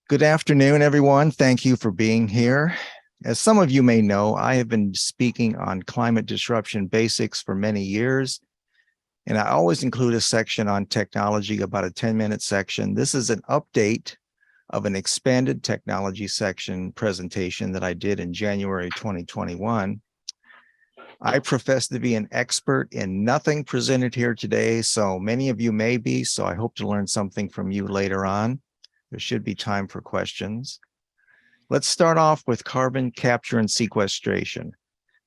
Good afternoon, everyone. Thank you for being here. As some of you may know, I have been speaking on climate disruption basics for many years, and I always include a section on technology, about a 10-minute section. This is an update of an expanded technology section presentation that I did in January 2021. I profess to be an expert in nothing presented here today, so many of you may be, so I hope to learn something from you later on. There should be time for questions. Let's start off with carbon capture and sequestration.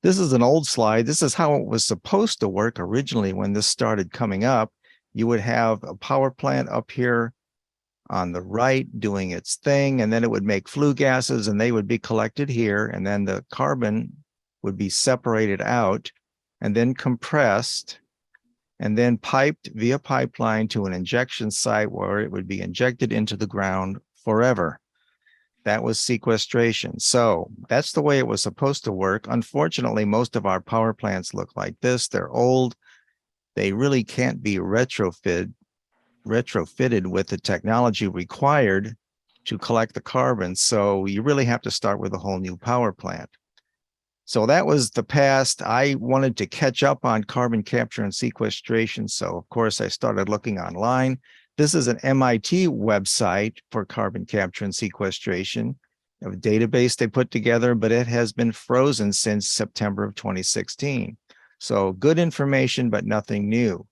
This is an old slide. This is how it was supposed to work originally when this started coming up. You would have a power plant up here on the right doing its thing, and then it would make flue gases, and they would be collected here, and then the carbon would be separated out and then compressed and then piped via pipeline to an injection site where it would be injected into the ground forever. That was sequestration. So that's the way it was supposed to work. Unfortunately, most of our power plants look like this. They're old. They really can't be retrofitted with the technology required to collect the carbon. So you really have to start with a whole new power plant. So that was the past. I wanted to catch up on carbon capture and sequestration. So of course I started looking online. This is an MIT website for carbon capture and sequestration, a database they put together, but it has been frozen since September of 2016. So good information, but nothing new.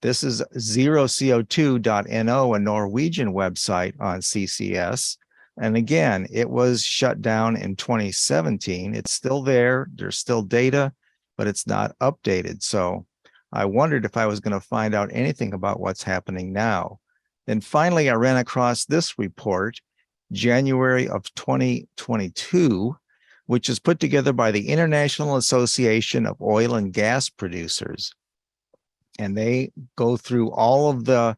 This is zeroco2.no, a Norwegian website on CCS. And again, it was shut down in 2017. It's still there. There's still data, but it's not updated. So I wondered if I was going to find out anything about what's happening now. Then finally, I ran across this report, January of 2022, which is put together by the International Association of Oil and Gas Producers. And they go through all of the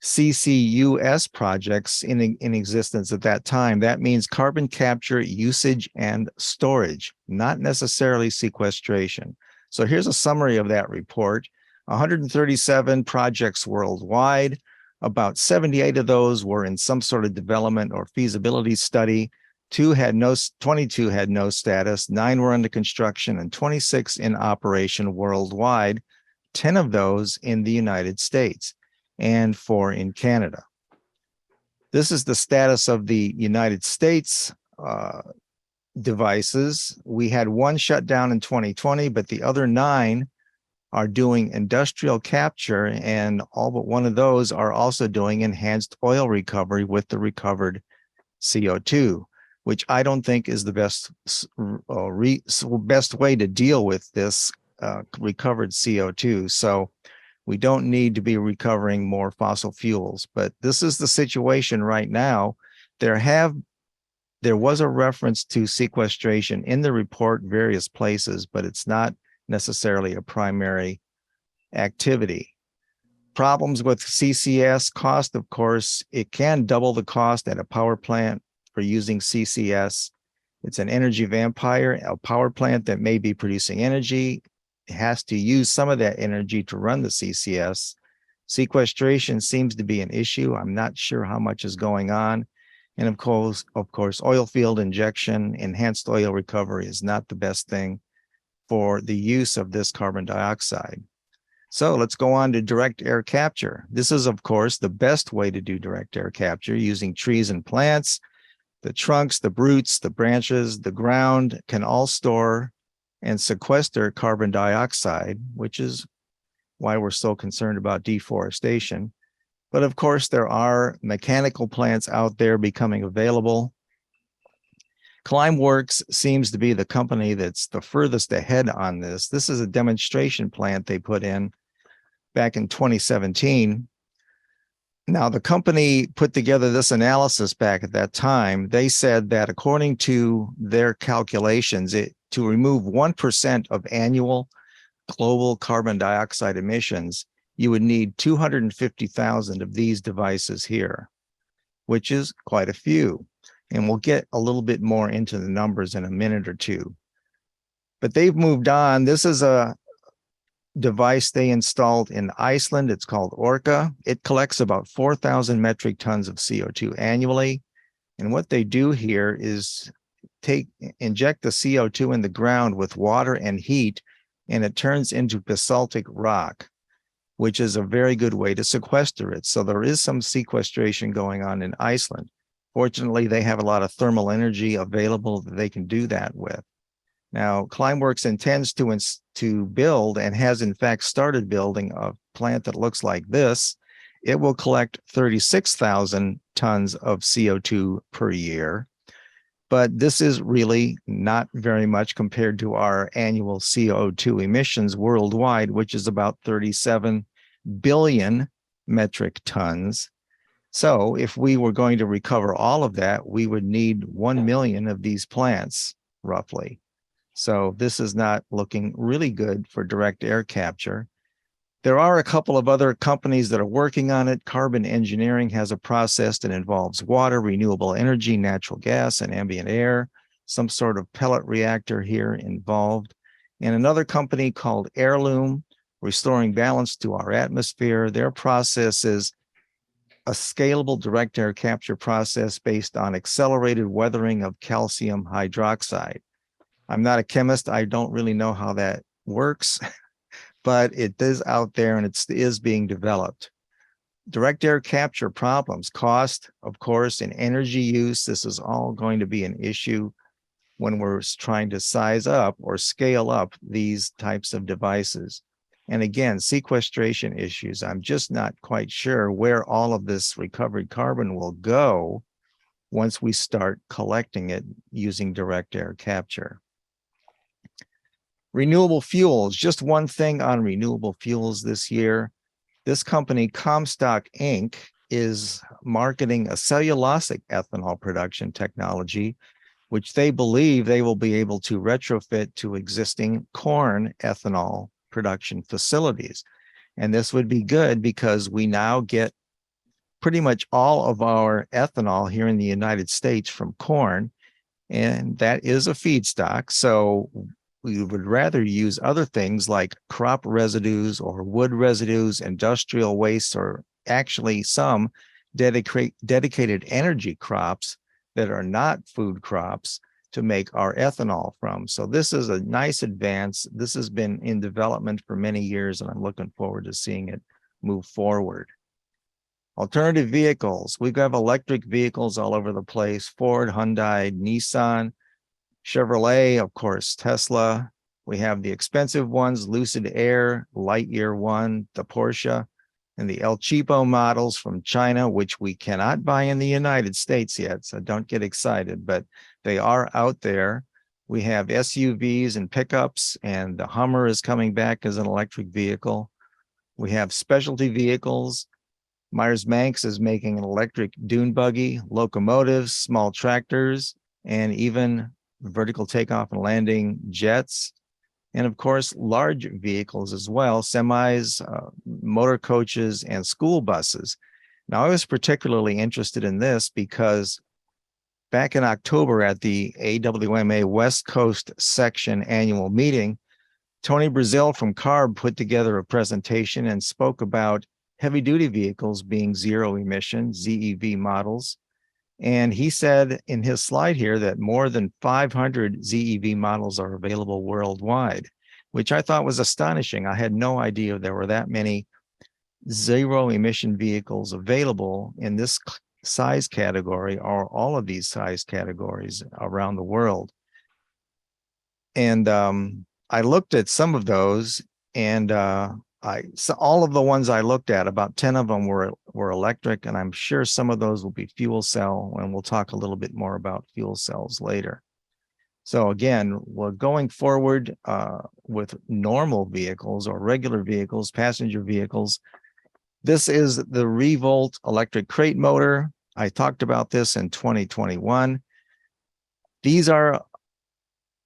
CCUS projects in existence at that time. That means carbon capture, usage, and storage, not necessarily sequestration. So here's a summary of that report. 137 projects worldwide. About 78 of those were in some sort of development or feasibility study. 22 had no status, 9 were under construction, and 26 in operation worldwide, 10 of those in the United States and 4 in Canada. This is the status of the United States devices. We had 1 shut down in 2020, but the other 9 are doing industrial capture, and all but 1 of those are also doing enhanced oil recovery with the recovered CO2, which I don't think is the best way to deal with this recovered CO2. So we don't need to be recovering more fossil fuels, but this is the situation right now. There was a reference to sequestration in the report, various places, but it's not necessarily a primary activity. Problems with CCS cost, of course, it can double the cost at a power plant for using CCS. It's an energy vampire. A power plant that may be producing energy has to use some of that energy to run the CCS. Sequestration seems to be an issue. I'm not sure how much is going on. And of course, oil field injection, enhanced oil recovery is not the best thing for the use of this carbon dioxide. So let's go on to direct air capture. This is, of course, the best way to do direct air capture using trees and plants. The trunks, the roots, the branches, the ground can all store and sequester carbon dioxide, which is why we're so concerned about deforestation. But of course, there are mechanical plants out there becoming available. Climeworks seems to be the company that's the furthest ahead on this. This is a demonstration plant they put in back in 2017. Now, the company put together this analysis back at that time. They said that according to their calculations, to remove 1% of annual global carbon dioxide emissions, you would need 250,000 of these devices here, which is quite a few. And we'll get a little bit more into the numbers in a minute or two. But they've moved on. This is a device they installed in Iceland. It's called Orca. It collects about 4,000 metric tons of CO2 annually. And what they do here is inject the CO2 in the ground with water and heat, and it turns into basaltic rock, which is a very good way to sequester it. So there is some sequestration going on in Iceland. Fortunately, they have a lot of thermal energy available that they can do that with. Now, Climeworks intends to build, and has in fact started building, a plant that looks like this. It will collect 36,000 tons of CO2 per year. But this is really not very much compared to our annual CO2 emissions worldwide, which is about 37 billion metric tons. So if we were going to recover all of that, we would need 1 million of these plants, roughly. So this is not looking really good for direct air capture. There are a couple of other companies that are working on it. Carbon Engineering has a process that involves water, renewable energy, natural gas, and ambient air, some sort of pellet reactor here involved. And another company called Heirloom, restoring balance to our atmosphere. Their process is a scalable direct air capture process based on accelerated weathering of calcium hydroxide. I'm not a chemist. I don't really know how that works, but it is out there and it is being developed. Direct air capture problems, cost, of course, and energy use. This is all going to be an issue when we're trying to size up or scale up these types of devices. And again, sequestration issues. I'm just not quite sure where all of this recovered carbon will go once we start collecting it using direct air capture. Renewable fuels, just one thing on renewable fuels this year. This company, Comstock Inc., is marketing a cellulosic ethanol production technology, which they believe they will be able to retrofit to existing corn ethanol production facilities. And this would be good because we now get pretty much all of our ethanol here in the United States from corn, and that is a feedstock. So we would rather use other things like crop residues or wood residues, industrial waste, or actually some dedicated energy crops that are not food crops to make our ethanol from. So this is a nice advance. This has been in development for many years, and I'm looking forward to seeing it move forward. Alternative vehicles. We have electric vehicles all over the place: Ford, Hyundai, Nissan, Chevrolet, of course, Tesla. We have the expensive ones, Lucid Air, Lightyear One, the Porsche, and the El Cheapo models from China, which we cannot buy in the United States yet, so don't get excited, but they are out there. We have SUVs and pickups, and the Hummer is coming back as an electric vehicle. We have specialty vehicles. Myers-Manx is making an electric dune buggy, locomotives, small tractors, and even vertical takeoff and landing jets. And of course, large vehicles as well, semis, motor coaches, and school buses. Now, I was particularly interested in this because back in October at the AWMA West Coast Section annual meeting, Tony Brazil from CARB put together a presentation and spoke about heavy-duty vehicles being zero emission, ZEV models. And he said in his slide here that more than 500 ZEV models are available worldwide, which I thought was astonishing. I had no idea there were that many zero emission vehicles available in this size category, or all of these size categories around the world. And I looked at some of those, and so all of the ones I looked at, about 10 of them were electric, and I'm sure some of those will be fuel cell, and we'll talk a little bit more about fuel cells later. So again, we're going forward with normal vehicles or regular vehicles, passenger vehicles. This is the Revolt electric crate motor. I talked about this in 2021. These are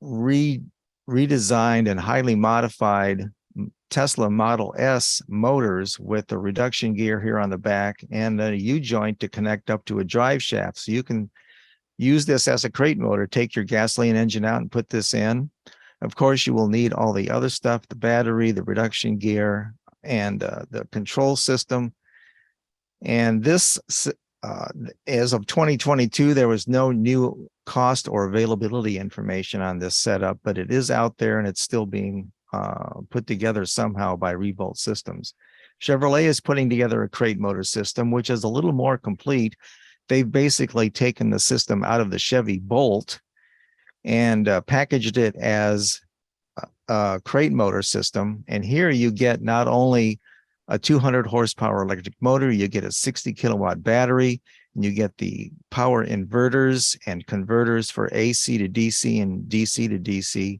redesigned and highly modified Tesla Model S motors with a reduction gear here on the back and a U-joint to connect up to a drive shaft. So you can use this as a crate motor, take your gasoline engine out and put this in. Of course, you will need all the other stuff, the battery, the reduction gear, and the control system. And this as of 2022, there was no new cost or availability information on this setup, but it is out there and it's still being put together somehow by Revolt Systems. Chevrolet is putting together a crate motor system, which is a little more complete. They've basically taken the system out of the Chevy Bolt and packaged it as a crate motor system. And here you get not only a 200 horsepower electric motor, you get a 60 kilowatt battery, and you get the power inverters and converters for AC to DC and DC to DC,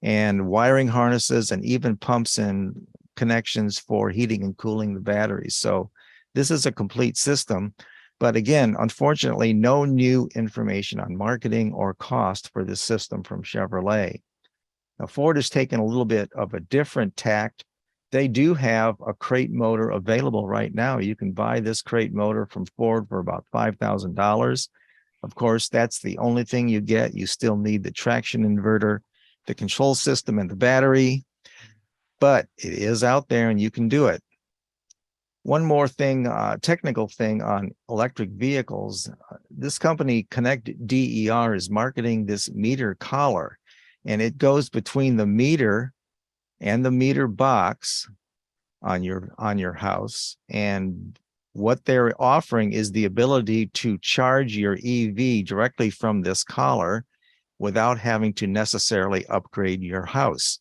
and wiring harnesses, and even pumps and connections for heating and cooling the batteries. So this is a complete system. But again, unfortunately, no new information on marketing or cost for this system from Chevrolet. Now, Ford has taken a little bit of a different tact. They do have a crate motor available right now. You can buy this crate motor from Ford for about $5,000. Of course, that's the only thing you get. You still need the traction inverter, the control system, and the battery, but it is out there and you can do it. One more thing, technical thing on electric vehicles. This company, Connect DER, is marketing this meter collar, and it goes between the meter and the meter box on your house. And what they're offering is the ability to charge your EV directly from this collar without having to necessarily upgrade your house.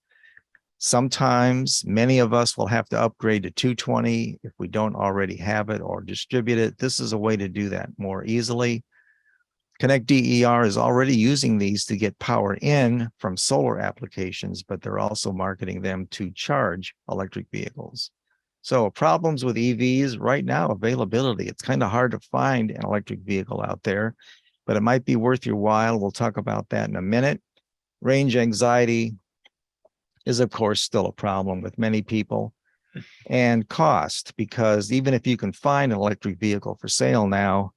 Sometimes many of us will have to upgrade to 220 if we don't already have it or distribute it. This is a way to do that more easily. Connect DER is already using these to get power in from solar applications, but they're also marketing them to charge electric vehicles. So problems with EVs right now, availability. It's kind of hard to find an electric vehicle out there, but it might be worth your while. We'll talk about that in a minute. Range anxiety is, of course, still a problem with many people. And cost, because even if you can find an electric vehicle for sale now,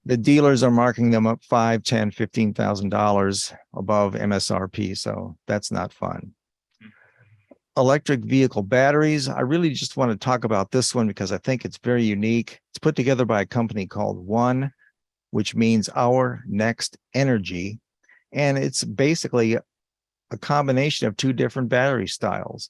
the dealers are marking them up $5,000, $10,000, $15,000 above MSRP. So that's not fun. Electric vehicle batteries. I really just want to talk about this one because I think it's very unique. It's put together by a company called One, which means Our Next Energy. And it's basically a combination of two different battery styles.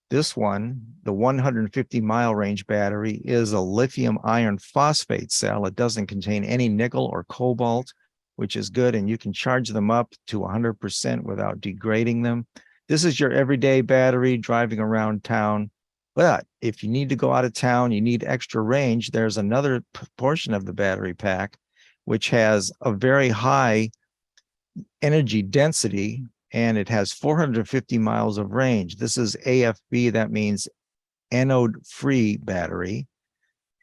This one, the 150-mile range battery, is a lithium iron phosphate cell. It doesn't contain any nickel or cobalt, which is good, and you can charge them up to 100% without degrading them. This is your everyday battery driving around town. But if you need to go out of town, you need extra range, there's another portion of the battery pack, which has a very high energy density, and it has 450 miles of range. This is AFB, that means anode-free battery.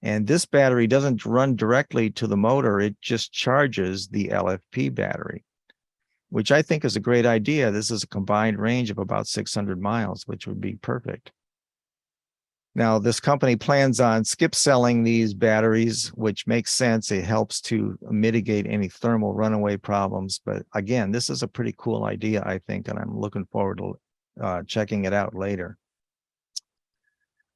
And this battery doesn't run directly to the motor, it just charges the LFP battery, which I think is a great idea. This is a combined range of about 600 miles, which would be perfect. Now, this company plans on skip selling these batteries, which makes sense. It helps to mitigate any thermal runaway problems. But again, this is a pretty cool idea, I think, and I'm looking forward to checking it out later.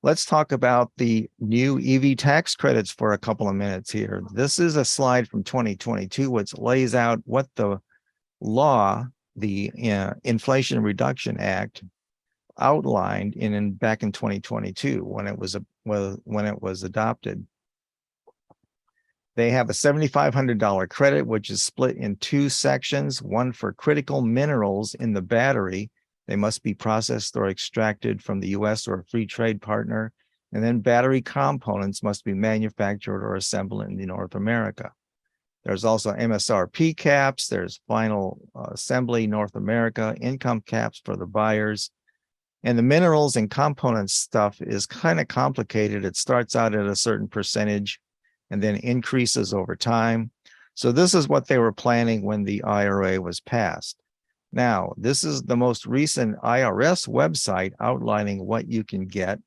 Let's talk about the new EV tax credits for a couple of minutes here. This is a slide from 2022, which lays out what the law, the Inflation Reduction Act, outlined back in 2022 when it was adopted. They have a $7,500 credit, which is split in two sections, one for critical minerals in the battery. They must be processed or extracted from the US or a free trade partner. And then battery components must be manufactured or assembled in North America. There's also MSRP caps. There's final assembly North America, income caps for the buyers. And the minerals and components stuff is kind of complicated. It starts out at a certain percentage and then increases over time. So this is what they were planning when the IRA was passed. Now, this is the most recent IRS website outlining what you can get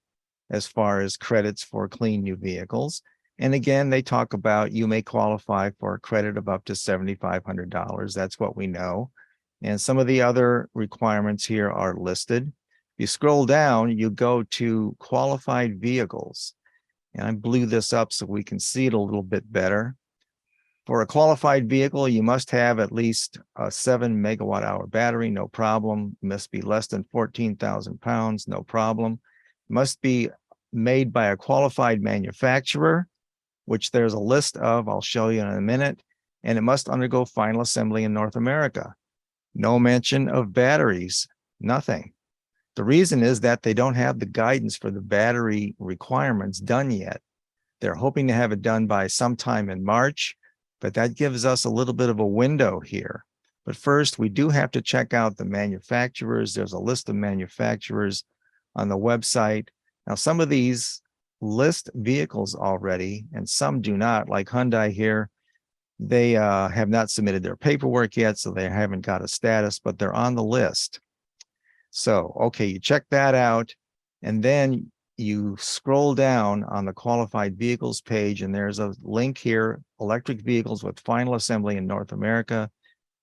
as far as credits for clean new vehicles. And again, they talk about you may qualify for a credit of up to $7,500. That's what we know. And some of the other requirements here are listed. You scroll down, you go to qualified vehicles. And I blew this up so we can see it a little bit better. For a qualified vehicle, you must have at least a 7 megawatt hour battery, no problem. Must be less than 14,000 pounds, no problem. Must be made by a qualified manufacturer, which there's a list of, I'll show you in a minute, and it must undergo final assembly in North America. No mention of batteries, nothing. The reason is that they don't have the guidance for the battery requirements done yet. They're hoping to have it done by sometime in March, but that gives us a little bit of a window here. But first, we do have to check out the manufacturers. There's a list of manufacturers on the website. Now, some of these list vehicles already, and some do not, like Hyundai here. They have not submitted their paperwork yet, so they haven't got a status, but they're on the list. So, okay, you check that out, and then you scroll down on the qualified vehicles page, and there's a link here, electric vehicles with final assembly in North America.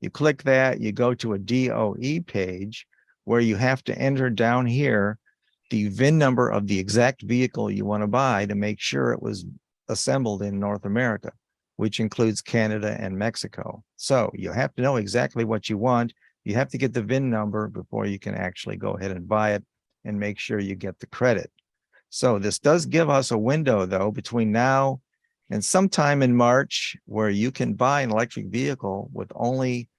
You click that, you go to a DOE page where you have to enter down here the VIN number of the exact vehicle you want to buy to make sure it was assembled in North America, which includes Canada and Mexico. So you have to know exactly what you want. You have to get the VIN number before you can actually go ahead and buy it and make sure you get the credit. So this does give us a window, though, between now and sometime in March where you can buy an electric vehicle with only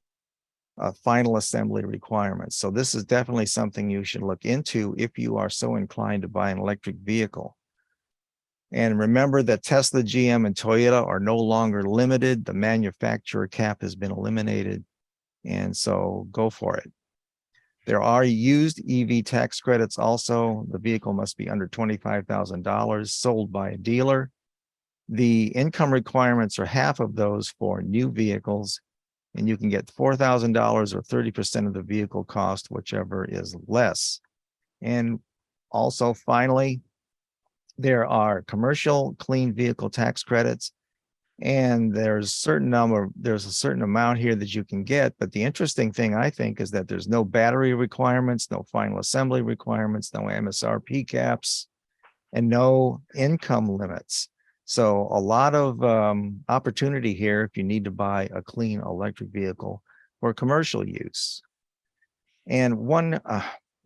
final assembly requirements. So this is definitely something you should look into if you are so inclined to buy an electric vehicle. And remember that Tesla, GM, and Toyota are no longer limited. The manufacturer cap has been eliminated. And so go for it. There are used EV tax credits also. The vehicle must be under $25,000, sold by a dealer. The income requirements are half of those for new vehicles, and you can get $4,000 or 30% of the vehicle cost, whichever is less. And also, finally, there are commercial clean vehicle tax credits, and there's a certain amount here that you can get. But the interesting thing, I think, is that there's no battery requirements, no final assembly requirements, no MSRP caps, and no income limits. So a lot of opportunity here if you need to buy a clean electric vehicle for commercial use. And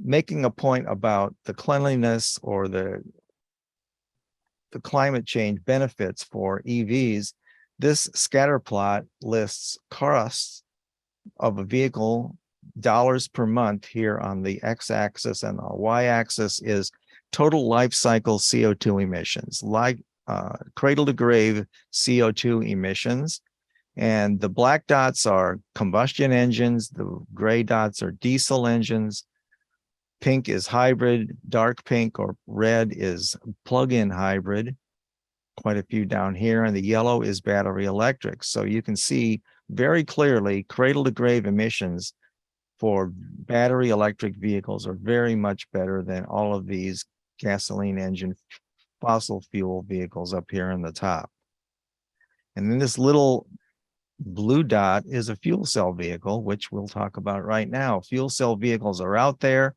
making a point about the cleanliness or the climate change benefits for EVs, this scatter plot lists costs of a vehicle, dollars per month here on the x-axis, and the y-axis is total life cycle CO2 emissions, like cradle to grave CO2 emissions. And the black dots are combustion engines, the gray dots are diesel engines, pink is hybrid, dark pink or red is plug-in hybrid, quite a few down here, and the yellow is battery electric. So you can see very clearly cradle to grave emissions for battery electric vehicles are very much better than all of these gasoline engine fossil fuel vehicles up here in the top. And then this little blue dot is a fuel cell vehicle, which we'll talk about right now. Fuel cell vehicles are out there.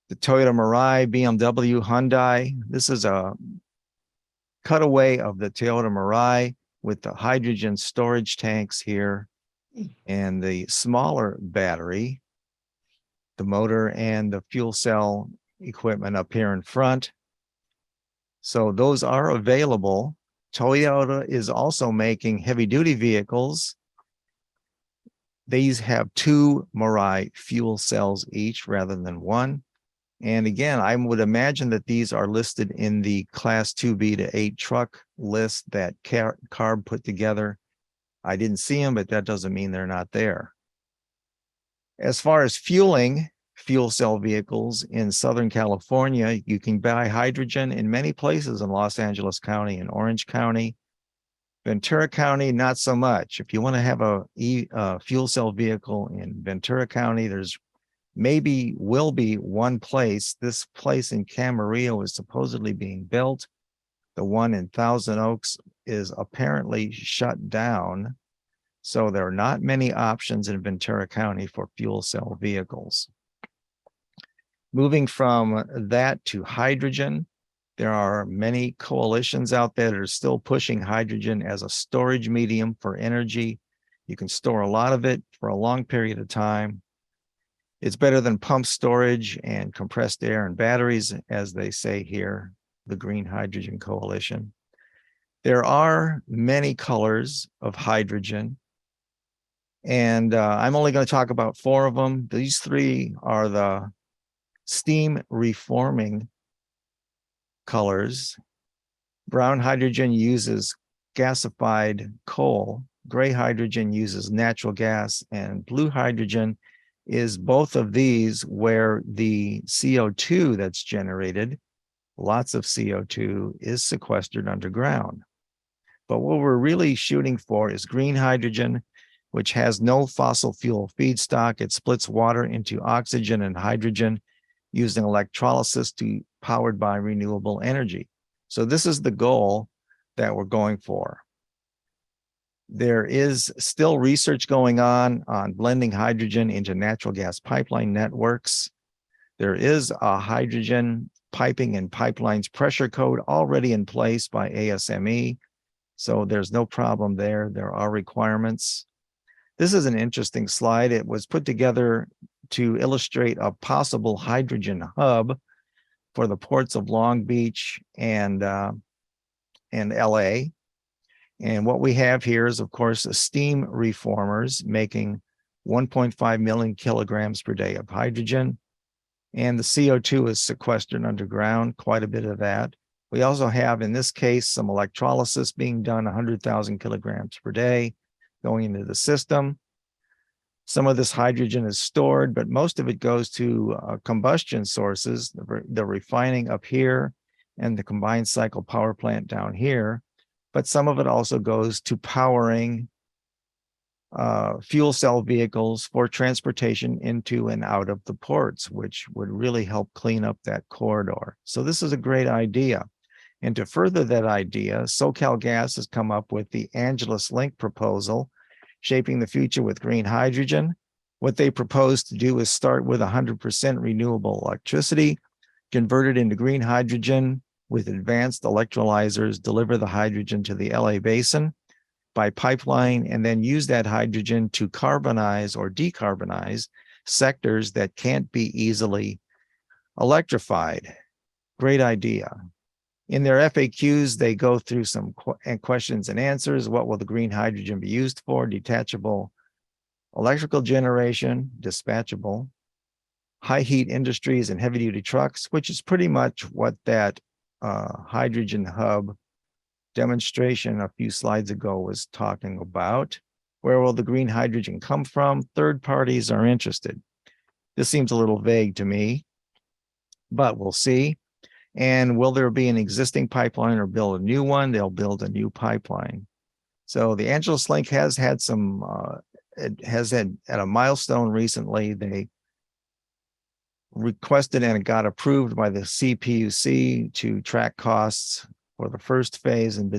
The Toyota Mirai, BMW, Hyundai. This is a cutaway of the Toyota Mirai with the hydrogen storage tanks here and the smaller battery, the motor and the fuel cell equipment up here in front. So those are available. Toyota is also making heavy duty vehicles. These have 2 Mirai fuel cells each rather than 1. And again, I would imagine that these are listed in the class 2B to 8 truck list that CARB put together. I didn't see them, but that doesn't mean they're not there. As far as fueling fuel cell vehicles in Southern California, you can buy hydrogen in many places in Los Angeles County and Orange County. Ventura County, not so much. If you want to have a fuel cell vehicle in Ventura County, there's will be one place. This place in Camarillo is supposedly being built. The one in Thousand Oaks is apparently shut down. So there are not many options in Ventura County for fuel cell vehicles. Moving from that to hydrogen, There are many coalitions out there that are still pushing hydrogen as a storage medium for energy. You can store a lot of it for a long period of time. It's better than pump storage and compressed air and batteries, as they say here, the Green Hydrogen Coalition. There are many colors of hydrogen, and I'm only going to talk about 4 of them. These 3 are the steam reforming colors. Brown hydrogen uses gasified coal. Gray hydrogen uses natural gas, and blue hydrogen is both of these, where the CO2 that's generated, lots of CO2, is sequestered underground. But what we're really shooting for is green hydrogen, which has no fossil fuel feedstock. It splits water into oxygen and hydrogen using electrolysis powered by renewable energy. So this is the goal that we're going for. There is still research going on blending hydrogen into natural gas pipeline networks. There is a hydrogen piping and pipelines pressure code already in place by ASME. So there's no problem there. There are requirements. This is an interesting slide. It was put together to illustrate a possible hydrogen hub for the ports of Long Beach and LA. And what we have here is, of course, steam reformers making 1.5 million kilograms per day of hydrogen. And the CO2 is sequestered underground, quite a bit of that. We also have, in this case, some electrolysis being done, 100,000 kilograms per day going into the system. Some of this hydrogen is stored, but most of it goes to combustion sources, the refining up here and the combined cycle power plant down here. But some of it also goes to powering fuel cell vehicles for transportation into and out of the ports, which would really help clean up that corridor. So this is a great idea. And to further that idea, SoCalGas has come up with the Angeles Link proposal, shaping the future with green hydrogen. What they propose to do is start with 100% renewable electricity, convert it into green hydrogen with advanced electrolyzers, deliver the hydrogen to the LA basin by pipeline, and then use that hydrogen to carbonize or decarbonize sectors that can't be easily electrified. Great idea. In their FAQs, they go through some questions and answers. What will the green hydrogen be used for? Detachable electrical generation, dispatchable, high heat industries and heavy duty trucks, which is pretty much what that hydrogen hub demonstration a few slides ago was talking about. Where will the green hydrogen come from? Third parties are interested. This seems a little vague to me, but we'll see. And will there be an existing pipeline or build a new one? They'll build a new pipeline. So the Angeles Link has had some, it has had at a milestone recently. They requested and it got approved by the CPUC to track costs for the first phase and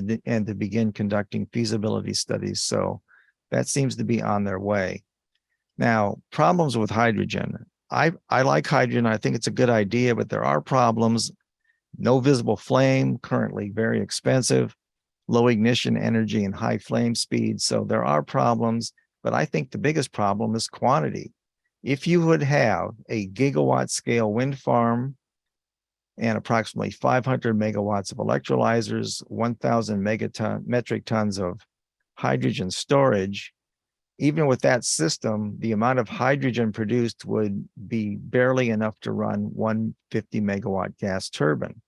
to begin conducting feasibility studies. So that seems to be on their way. Now, problems with hydrogen. I like hydrogen. I think it's a good idea, but there are problems. No visible flame, currently very expensive, low ignition energy and high flame speed. So there are problems, but I think the biggest problem is quantity. If you would have a gigawatt scale wind farm and approximately 500 megawatts of electrolyzers, 1,000 metric tons of hydrogen storage, even with that system, the amount of hydrogen produced would be barely enough to run 150 megawatt gas turbine.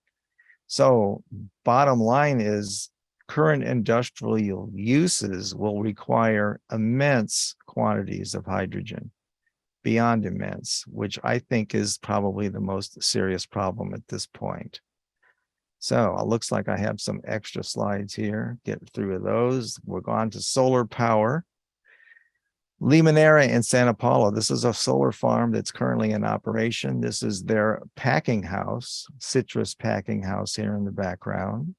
So bottom line is current industrial uses will require immense quantities of hydrogen, beyond immense, which I think is probably the most serious problem at this point. So it looks like I have some extra slides here. Get through those. We're on to solar power. Limoneira in Santa Paula. This is a solar farm that's currently in operation. This is their packing house, citrus packing house here in the background.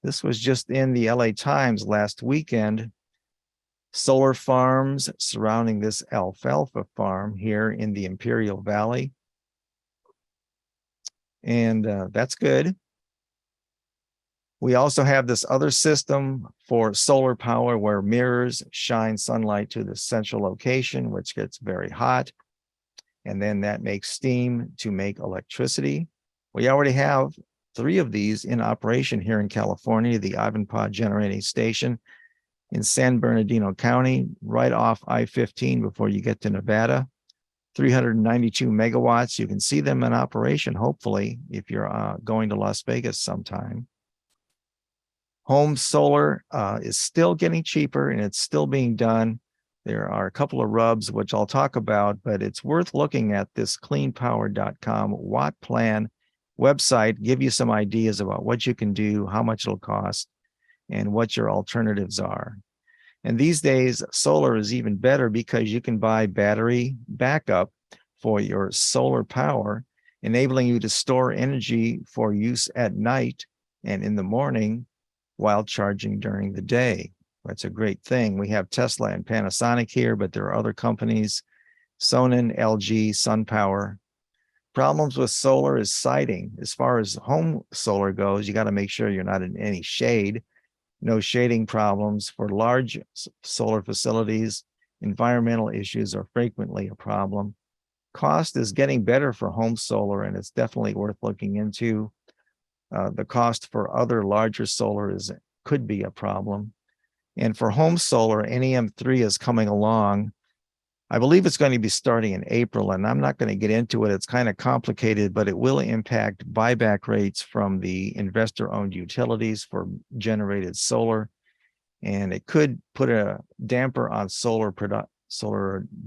This was just in the LA Times last weekend. Solar farms surrounding this alfalfa farm here in the Imperial Valley. And that's good. We also have this other system for solar power where mirrors shine sunlight to the central location, which gets very hot. And then that makes steam to make electricity. We already have 3 of these in operation here in California, the Ivanpah Generating Station in San Bernardino County, right off I-15 before you get to Nevada. 392 megawatts. You can see them in operation, hopefully, if you're going to Las Vegas sometime. Home solar is still getting cheaper and it's still being done. There are a couple of rubs, which I'll talk about, but it's worth looking at this cleanpower.com Watt Plan website, give you some ideas about what you can do, how much it'll cost, and what your alternatives are. And these days, solar is even better because you can buy battery backup for your solar power, enabling you to store energy for use at night and in the morning while charging during the day. That's a great thing. We have Tesla and Panasonic here, but there are other companies, Sonnen, LG, SunPower. Problems with solar is siting. As far as home solar goes, you got to make sure you're not in any shade. No shading problems. For large solar facilities, environmental issues are frequently a problem. Cost is getting better for home solar, and it's definitely worth looking into. The cost for other larger solar could be a problem. And for home solar, NEM3 is coming along. I believe it's going to be starting in April, and I'm not going to get into it. It's kind of complicated, but it will impact buyback rates from the investor-owned utilities for generated solar. And it could put a damper on solar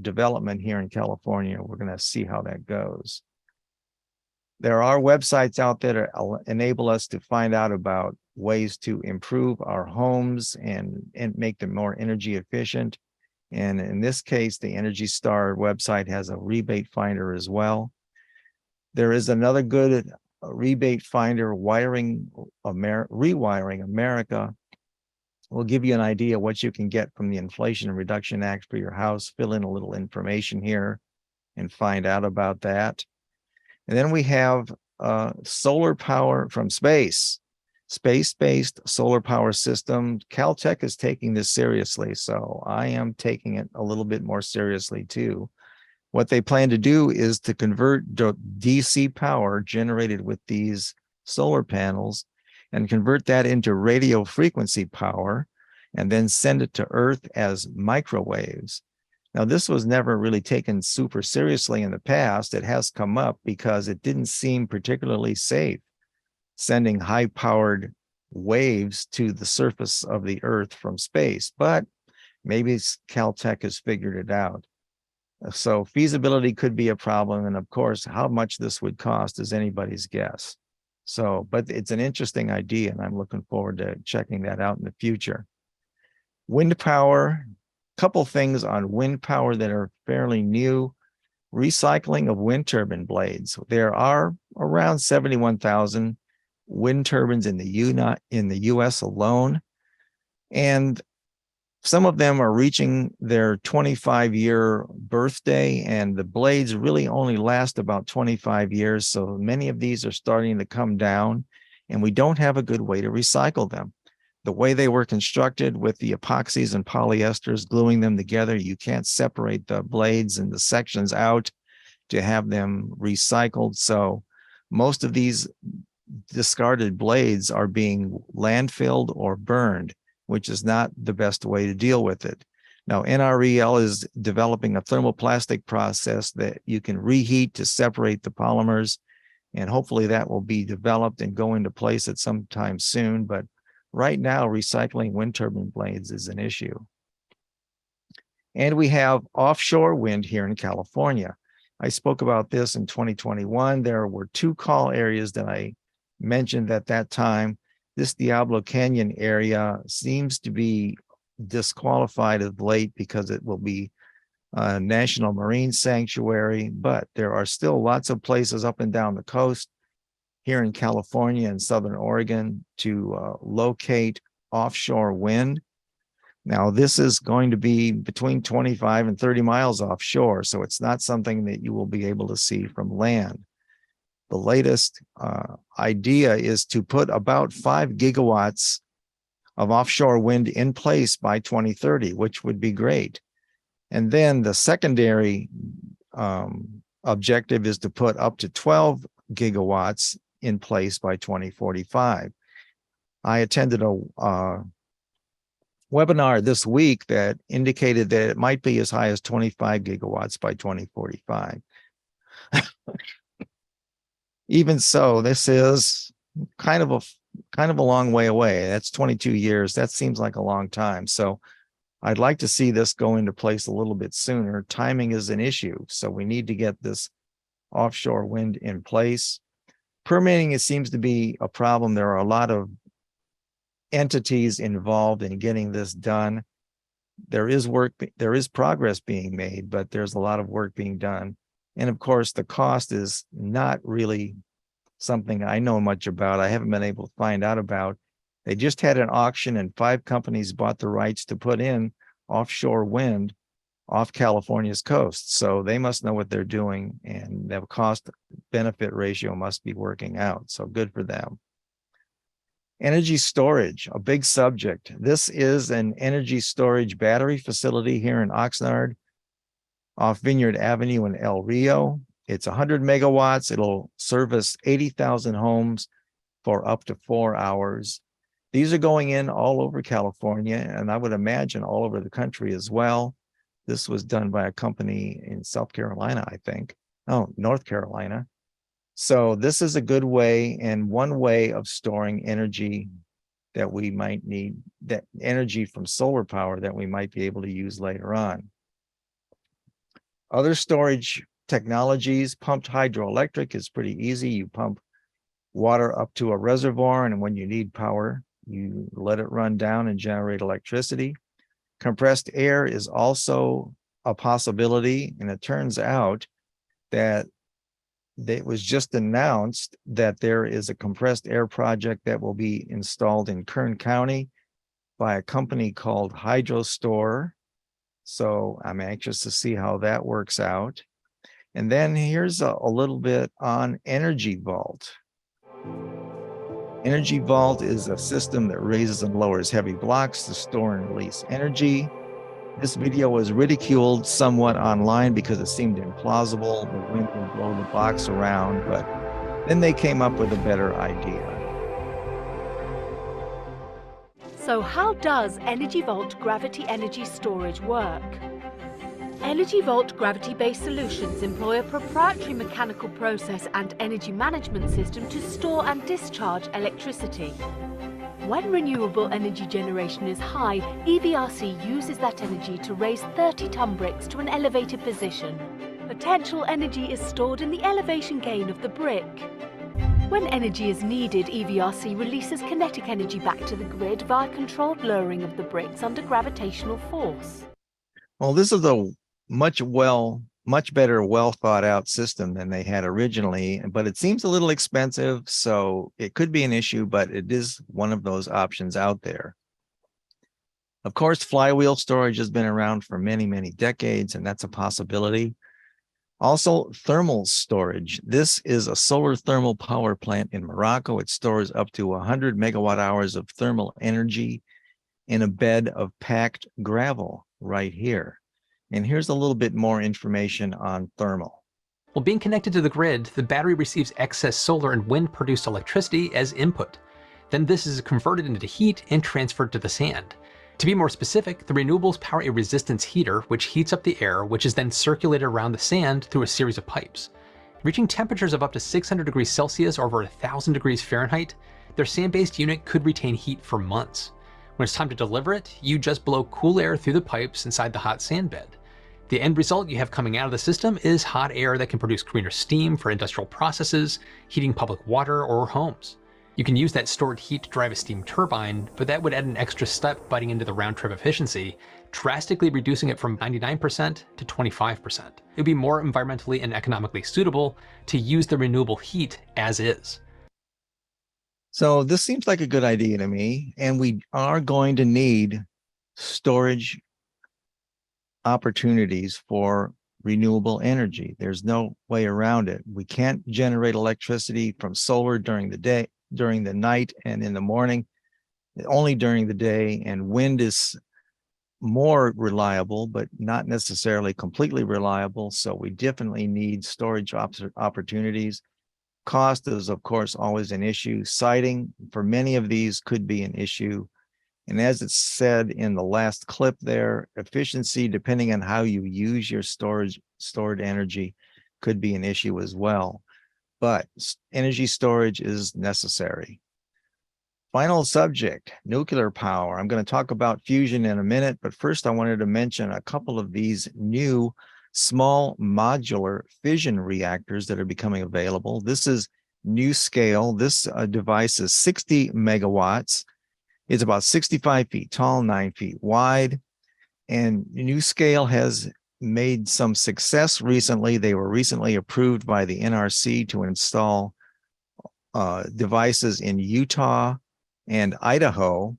development here in California. We're going to see how that goes. There are websites out there that enable us to find out about ways to improve our homes and make them more energy efficient. And in this case, the Energy Star website has a rebate finder as well. There is another good rebate finder, Rewiring America. Will give you an idea what you can get from the Inflation Reduction Act for your house. Fill in a little information here and find out about that. And then we have solar power from space, space-based solar power system. Caltech is taking this seriously, so I am taking it a little bit more seriously too. What they plan to do is to convert DC power generated with these solar panels and convert that into radio frequency power and then send it to Earth as microwaves. Now, this was never really taken super seriously in the past. It has come up because it didn't seem particularly safe sending high-powered waves to the surface of the Earth from space, but maybe Caltech has figured it out. So feasibility could be a problem, and of course, how much this would cost is anybody's guess. So, but it's an interesting idea, and I'm looking forward to checking that out in the future. Wind power. Couple things on wind power that are fairly new. Recycling of wind turbine blades. There are around 71,000 wind turbines in the US alone, and some of them are reaching their 25-year birthday, and the blades really only last about 25 years. So many of these are starting to come down, and we don't have a good way to recycle them. The way they were constructed with the epoxies and polyesters, gluing them together, you can't separate the blades and the sections out to have them recycled. So most of these discarded blades are being landfilled or burned, which is not the best way to deal with it. Now, NREL is developing a thermoplastic process that you can reheat to separate the polymers, and hopefully that will be developed and go into place at some time soon. But right now, recycling wind turbine blades is an issue. And we have offshore wind here in California. I spoke about this in 2021. There were 2 call areas that I mentioned at that time. This Diablo Canyon area seems to be disqualified of late because it will be a national marine sanctuary, but there are still lots of places up and down the coast here in California and Southern Oregon to locate offshore wind. Now, this is going to be between 25 and 30 miles offshore, so it's not something that you will be able to see from land. The latest idea is to put about 5 gigawatts of offshore wind in place by 2030, which would be great. And then the secondary objective is to put up to 12 gigawatts in place by 2045. I attended a webinar this week that indicated that it might be as high as 25 gigawatts by 2045. Even so, this is kind of a long way away. That's 22 years. That seems like a long time. So I'd like to see this go into place a little bit sooner. Timing is an issue, so we need to get this offshore wind in place. Permitting, it seems to be a problem. There are a lot of entities involved in getting this done. There is progress being made, but there's a lot of work being done. And of course, the cost is not really something I know much about. I haven't been able to find out about. They just had an auction and 5 companies bought the rights to put in offshore wind off California's coast. So they must know what they're doing, and the cost benefit ratio must be working out. So good for them. Energy storage, a big subject. This is an energy storage battery facility here in Oxnard off Vineyard Avenue in El Rio. It's 100 megawatts. It'll service 80,000 homes for up to 4 hours. These are going in all over California, and I would imagine all over the country as well. This was done by a company in South Carolina, I think. Oh, North Carolina. So this is a good way and one way of storing energy that we might need, that energy from solar power that we might be able to use later on. Other storage technologies, pumped hydroelectric is pretty easy. You pump water up to a reservoir, and when you need power, you let it run down and generate electricity. Compressed air is also a possibility, and it turns out that it was just announced that there is a compressed air project that will be installed in Kern County by a company called HydroStore. So I'm anxious to see how that works out. And then here's a little bit on Energy Vault. Energy Vault is a system that raises and lowers heavy blocks to store and release energy. This video was ridiculed somewhat online because it seemed implausible. The wind would blow the box around, but then they came up with a better idea. So how does Energy Vault gravity energy storage work? Energy Vault gravity-based solutions employ a proprietary mechanical process and energy management system to store and discharge electricity. When renewable energy generation is high, EVRC uses that energy to raise 30-ton bricks to an elevated position. Potential energy is stored in the elevation gain of the brick. When energy is needed, EVRC releases kinetic energy back to the grid via controlled lowering of the bricks under gravitational force. Well, this is a much better, well thought out system than they had originally, but it seems a little expensive, so it could be an issue, but it is one of those options out there. Of course, flywheel storage has been around for many, many decades, and that's a possibility. Also, thermal storage. This is a solar thermal power plant in Morocco. It stores up to 100 megawatt hours of thermal energy in a bed of packed gravel right here. And here's a little bit more information on thermal. While being connected to the grid, the battery receives excess solar and wind-produced electricity as input. Then this is converted into heat and transferred to the sand. To be more specific, the renewables power a resistance heater which heats up the air, which is then circulated around the sand through a series of pipes. Reaching temperatures of up to 600 degrees Celsius or over 1,000 degrees Fahrenheit, their sand-based unit could retain heat for months. When it's time to deliver it, you just blow cool air through the pipes inside the hot sand bed. The end result you have coming out of the system is hot air that can produce greener steam for industrial processes, heating public water or homes. You can use that stored heat to drive a steam turbine, but that would add an extra step biting into the round-trip efficiency, drastically reducing it from 99% to 25%. It would be more environmentally and economically suitable to use the renewable heat as is. So this seems like a good idea to me, and we are going to need storage opportunities for renewable energy. There's no way around it. We can't generate electricity from solar during the day, during the night, and in the morning, only during the day. And wind is more reliable, but not necessarily completely reliable. So we definitely need storage opportunities. Cost is, of course, always an issue. Siting for many of these could be an issue. And as it's said in the last clip there, efficiency, depending on how you use your stored energy, could be an issue as well. But energy storage is necessary. Final subject, nuclear power. I'm going to talk about fusion in a minute, but first I wanted to mention a couple of these new small modular fission reactors that are becoming available. This is NuScale. This device is 60 megawatts. It's about 65 feet tall, 9 feet wide. And NuScale has made some success recently. They were recently approved by the NRC to install devices in Utah and Idaho.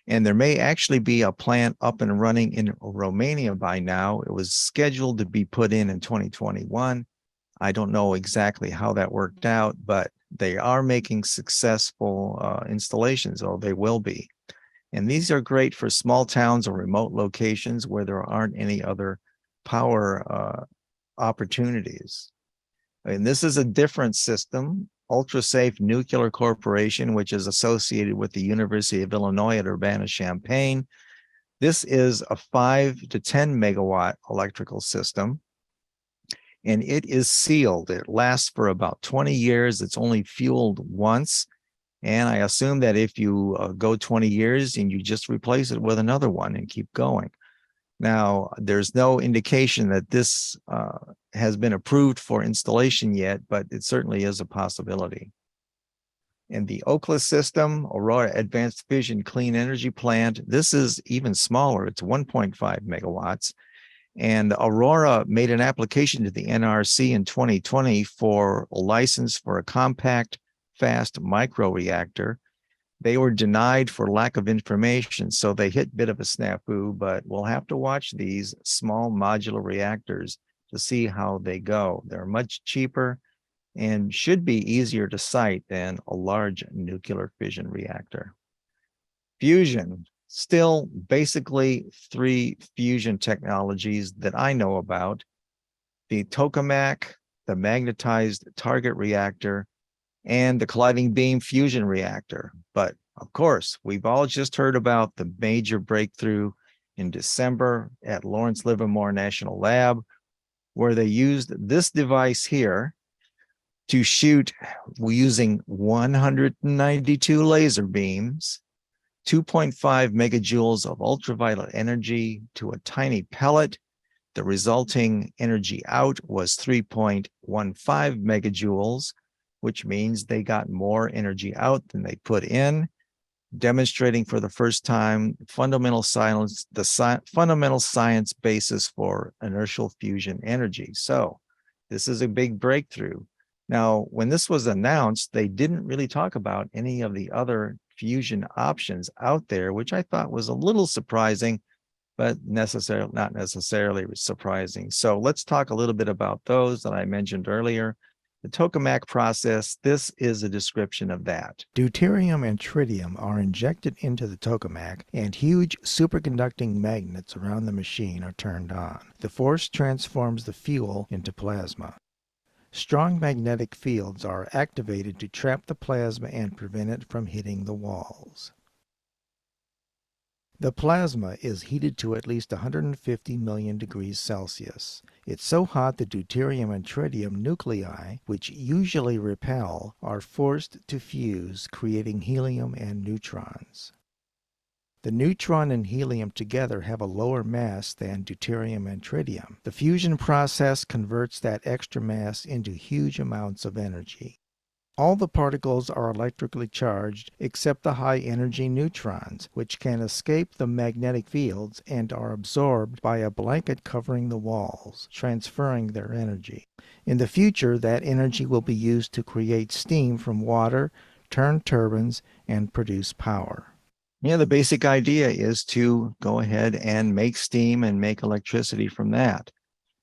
And there may actually be a plant up and running in Romania by now. It was scheduled to be put in 2021. I don't know exactly how that worked out, but they are making successful installations, or they will be. And these are great for small towns or remote locations where there aren't any other power opportunities. And this is a different system. UltraSafe Nuclear Corporation, which is associated with the University of Illinois at Urbana-Champaign. This is a 5 to 10 megawatt electrical system, and it is sealed. It lasts for about 20 years. It's only fueled once, and I assume that if you go 20 years and you just replace it with another one and keep going. Now, there's no indication that this has been approved for installation yet, but it certainly is a possibility. And the Okla system, Aurora Advanced Fission Clean Energy Plant, this is even smaller. It's 1.5 megawatts. And Aurora made an application to the NRC in 2020 for a license for a compact, fast microreactor. They were denied for lack of information, so they hit a bit of a snafu, but we'll have to watch these small modular reactors to see how they go. They're much cheaper and should be easier to site than a large nuclear fission reactor. Fusion, still basically 3 fusion technologies that I know about: the tokamak, the magnetized target reactor, and the colliding beam fusion reactor. But of course, we've all just heard about the major breakthrough in December at Lawrence Livermore National Lab, where they used this device here to shoot using 192 laser beams, 2.5 megajoules of ultraviolet energy to a tiny pellet. The resulting energy out was 3.15 megajoules, which means they got more energy out than they put in, demonstrating for the first time fundamental science basis for inertial fusion energy. So this is a big breakthrough. Now, when this was announced, they didn't really talk about any of the other fusion options out there, which I thought was a little surprising, but not necessarily surprising. So let's talk a little bit about those that I mentioned earlier. The tokamak process, this is a description of that. Deuterium and tritium are injected into the tokamak, and huge superconducting magnets around the machine are turned on. The force transforms the fuel into plasma. Strong magnetic fields are activated to trap the plasma and prevent it from hitting the walls. The plasma is heated to at least 150 million degrees Celsius. It's so hot that deuterium and tritium nuclei, which usually repel, are forced to fuse, creating helium and neutrons. The neutron and helium together have a lower mass than deuterium and tritium. The fusion process converts that extra mass into huge amounts of energy. All the particles are electrically charged except the high-energy neutrons, which can escape the magnetic fields and are absorbed by a blanket covering the walls, transferring their energy. In the future, that energy will be used to create steam from water, turn turbines, and produce power. Yeah, the basic idea is to go ahead and make steam and make electricity from that.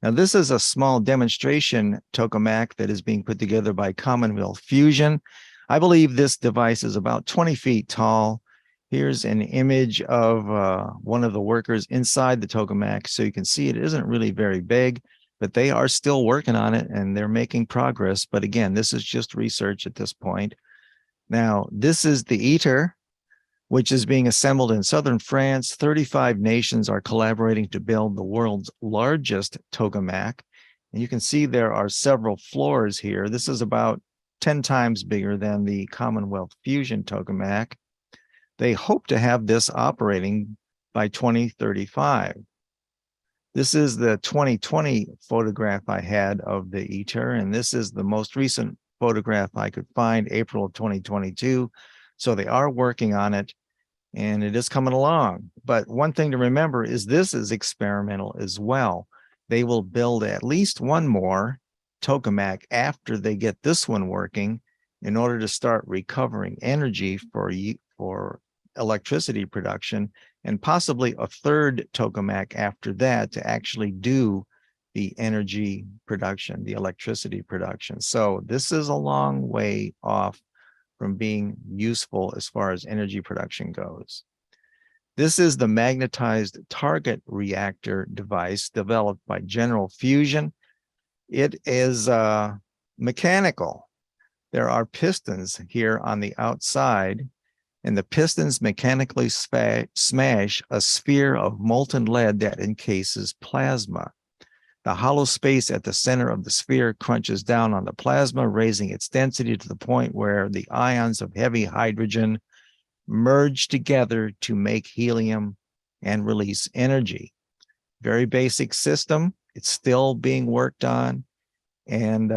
Now, this is a small demonstration tokamak that is being put together by Commonwealth Fusion. I believe this device is about 20 feet tall. Here's an image of one of the workers inside the tokamak. So you can see it isn't really very big, but they are still working on it and they're making progress. But again, this is just research at this point. Now, this is the ITER, which is being assembled in southern France. 35 nations are collaborating to build the world's largest tokamak. And you can see there are several floors here. This is about 10 times bigger than the Commonwealth Fusion tokamak. They hope to have this operating by 2035. This is the 2020 photograph I had of the ITER, and this is the most recent photograph I could find, April of 2022. So they are working on it and it is coming along. But one thing to remember is this is experimental as well. They will build at least one more tokamak after they get this one working in order to start recovering energy for electricity production, and possibly a third tokamak after that to actually do the energy production, the electricity production. So this is a long way off from being useful as far as energy production goes. This is the magnetized target reactor device developed by General Fusion. It is mechanical. There are pistons here on the outside, and the pistons mechanically smash a sphere of molten lead that encases plasma. The hollow space at the center of the sphere crunches down on the plasma, raising its density to the point where the ions of heavy hydrogen merge together to make helium and release energy. Very basic system. It's still being worked on, and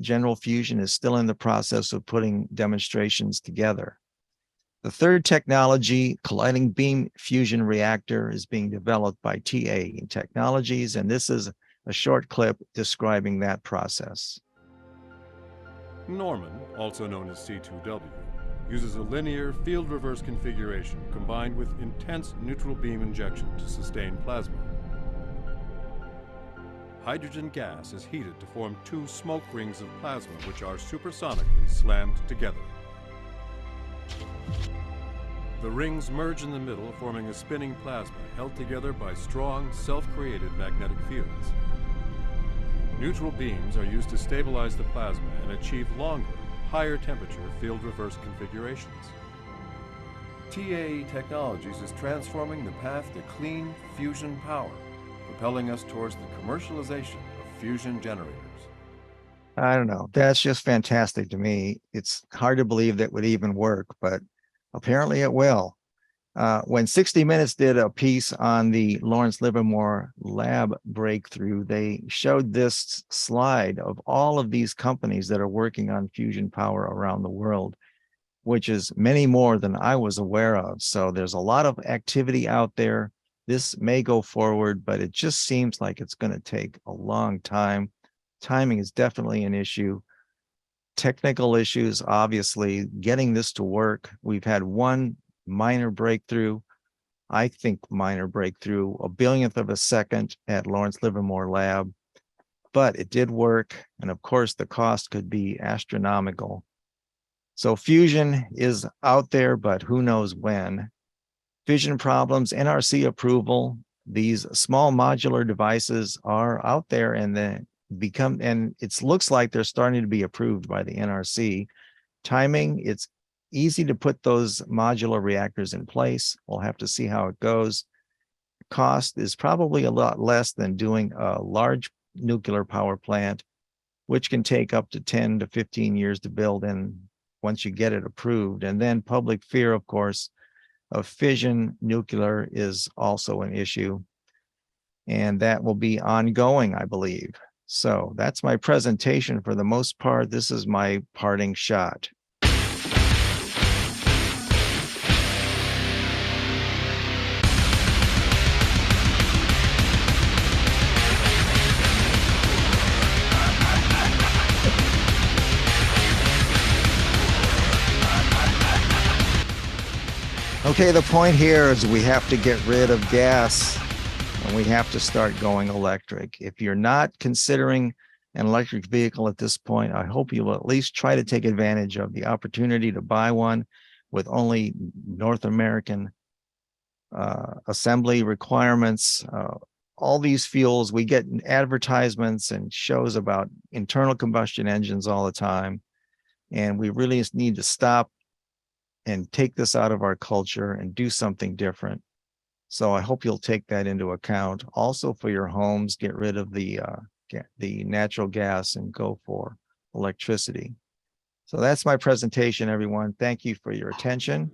General Fusion is still in the process of putting demonstrations together. The third technology, colliding beam fusion reactor, is being developed by TA Technologies, and this is a short clip describing that process. Norman, also known as C2W, uses a linear field reverse configuration combined with intense neutral beam injection to sustain plasma. Hydrogen gas is heated to form two smoke rings of plasma which are supersonically slammed together. The rings merge in the middle, forming a spinning plasma held together by strong, self-created magnetic fields. Neutral beams are used to stabilize the plasma and achieve longer, higher temperature field reverse configurations. TAE Technologies is transforming the path to clean fusion power, propelling us towards the commercialization of fusion generators. I don't know. That's just fantastic to me. It's hard to believe that would even work, but apparently it will. When 60 Minutes did a piece on the Lawrence Livermore lab breakthrough, they showed this slide of all of these companies that are working on fusion power around the world, which is many more than I was aware of. So there's a lot of activity out there. This may go forward, but it just seems like it's going to take a long time. Timing is definitely an issue. Technical issues, obviously, getting this to work. We've had one minor breakthrough, I think minor breakthrough, a billionth of a second at Lawrence Livermore Lab, but it did work. And of course, the cost could be astronomical. So fusion is out there, but who knows when. Fission problems, NRC approval, these small modular devices are out there and it looks like they're starting to be approved by the NRC. Timing, it's easy to put those modular reactors in place. We'll have to see how it goes. Cost is probably a lot less than doing a large nuclear power plant, which can take up to 10 to 15 years to build in once you get it approved. And then public fear, of course, of fission nuclear is also an issue. And that will be ongoing, I believe. So that's my presentation for the most part. This is my parting shot. Okay, the point here is we have to get rid of gas. and we have to start going electric. If you're not considering an electric vehicle at this point, I hope you will at least try to take advantage of the opportunity to buy one with only North American assembly requirements. All these fuels, we get advertisements and shows about internal combustion engines all the time. And we really just need to stop and take this out of our culture and do something different. So I hope you'll take that into account. Also for your homes, get rid of the natural gas and go for electricity. So that's my presentation, everyone. Thank you for your attention.